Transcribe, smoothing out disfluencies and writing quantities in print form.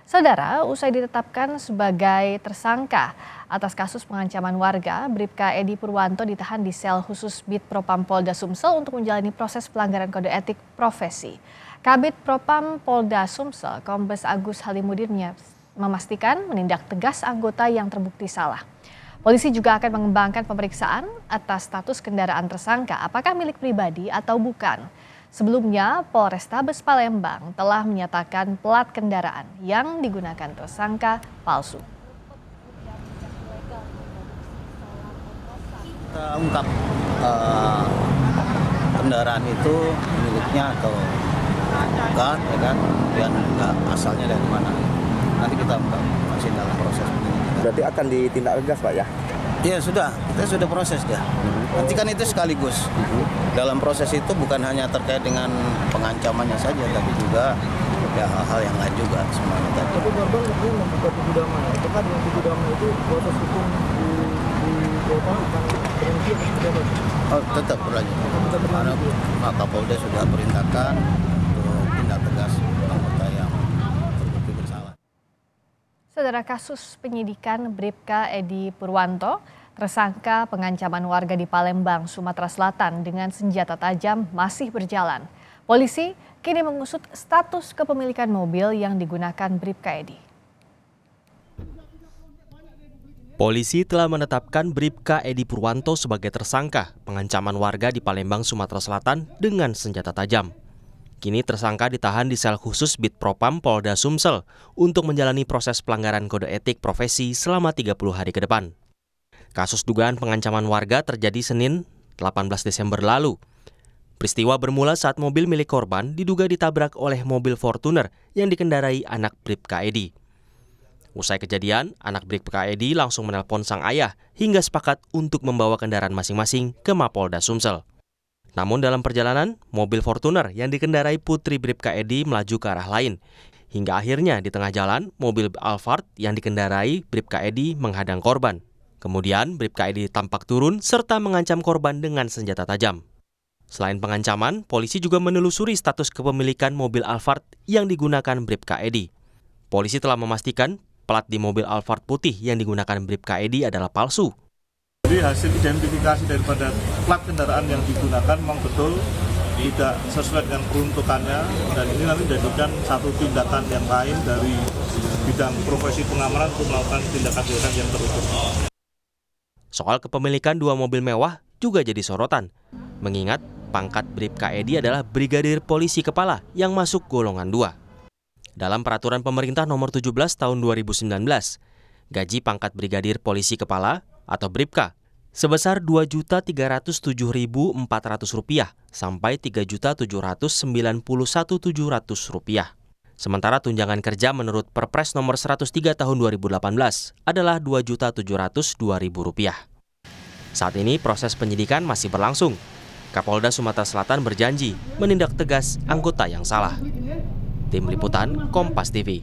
Saudara, usai ditetapkan sebagai tersangka atas kasus pengancaman warga, Bribka Edi Purwanto ditahan di sel khusus Bid Propam Polda Sumsel untuk menjalani proses pelanggaran kode etik profesi. Kabid Propam Polda Sumsel, Kombes Agus Halimudin memastikan menindak tegas anggota yang terbukti salah. Polisi juga akan mengembangkan pemeriksaan atas status kendaraan tersangka, apakah milik pribadi atau bukan. Sebelumnya, Polrestabes Palembang telah menyatakan plat kendaraan yang digunakan tersangka palsu. Kita ungkap kendaraan itu miliknya atau bukan, ya kan? Dan asalnya dari mana? Nanti kita ungkap masih dalam proses penyelidikan. Berarti akan ditindak tegas, Pak, ya? Iya sudah, kita sudah proses ya. Nanti kan itu sekaligus. Dalam proses itu bukan hanya terkait dengan pengancamannya saja, tapi juga ya hal-hal yang lain juga semuanya tadi. Tapi korban katanya membuka tujuh damai. Apakah dengan tujuh damai itu proses hukum di Polda akan berhenti atau seperti apa? Oh, tetap berlanjut. Karena Pak Kapolda sudah perintahkan untuk tindak tegas anggota yang terbukti bersalah. Saudara, kasus penyidikan Bribka Edi Purwanto, tersangka pengancaman warga di Palembang, Sumatera Selatan dengan senjata tajam masih berjalan. Polisi kini mengusut status kepemilikan mobil yang digunakan Bribka Edi. Polisi telah menetapkan Bribka Edi Purwanto sebagai tersangka pengancaman warga di Palembang, Sumatera Selatan dengan senjata tajam. Kini tersangka ditahan di sel khusus Bid Propam Polda Sumsel untuk menjalani proses pelanggaran kode etik profesi selama 30 hari ke depan. Kasus dugaan pengancaman warga terjadi Senin 18 Desember lalu. Peristiwa bermula saat mobil milik korban diduga ditabrak oleh mobil Fortuner yang dikendarai anak Bribka Edi. Usai kejadian, anak Bribka Edi langsung menelpon sang ayah hingga sepakat untuk membawa kendaraan masing-masing ke Mapolda Sumsel. Namun dalam perjalanan, mobil Fortuner yang dikendarai putri Bribka Edi melaju ke arah lain. Hingga akhirnya di tengah jalan, mobil Alphard yang dikendarai Bribka Edi menghadang korban. Kemudian Bribka Edi tampak turun serta mengancam korban dengan senjata tajam. Selain pengancaman, polisi juga menelusuri status kepemilikan mobil Alphard yang digunakan Bribka Edi. Polisi telah memastikan plat di mobil Alphard putih yang digunakan Bribka Edi adalah palsu. Jadi hasil identifikasi daripada plat kendaraan yang digunakan memang betul tidak sesuai dengan peruntukannya, dan ini nanti dijadikan satu tindakan yang lain dari bidang profesi pengamanan untuk melakukan tindakan-tindakan yang terukur. Soal kepemilikan dua mobil mewah juga jadi sorotan, mengingat pangkat Bribka Edi adalah Brigadir Polisi Kepala yang masuk golongan 2. Dalam peraturan pemerintah nomor 17 tahun 2019, gaji pangkat Brigadir Polisi Kepala atau Bribka sebesar Rp2.307.400 sampai Rp3.791.700. Sementara tunjangan kerja menurut Perpres nomor 103 tahun 2018 adalah Rp2.702.000. Saat ini proses penyidikan masih berlangsung. Kapolda Sumatera Selatan berjanji menindak tegas anggota yang salah. Tim Liputan Kompas TV.